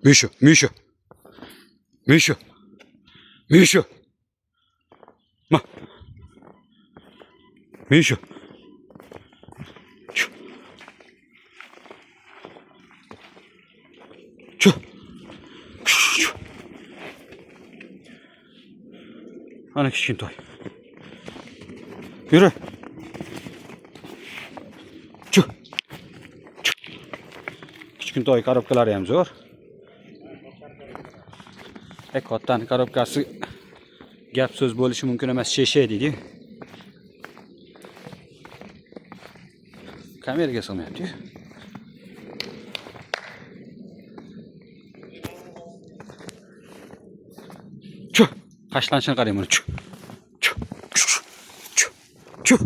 Mishu, Mishu. Mishu. Mishu. Ma. Mishu. Şu. Şu. Şu. Ana kichkintoy. Yürü. Şu. Şu. Kichkintoy korobkalari ham zo'r. Kattani korobkasi gap so'z bo'lishi mumkin emas, shisha deydi. Kameraga sig'mayapti. Chu, qashlanishini qarang buni. Chu. Chu. Chu. Chu.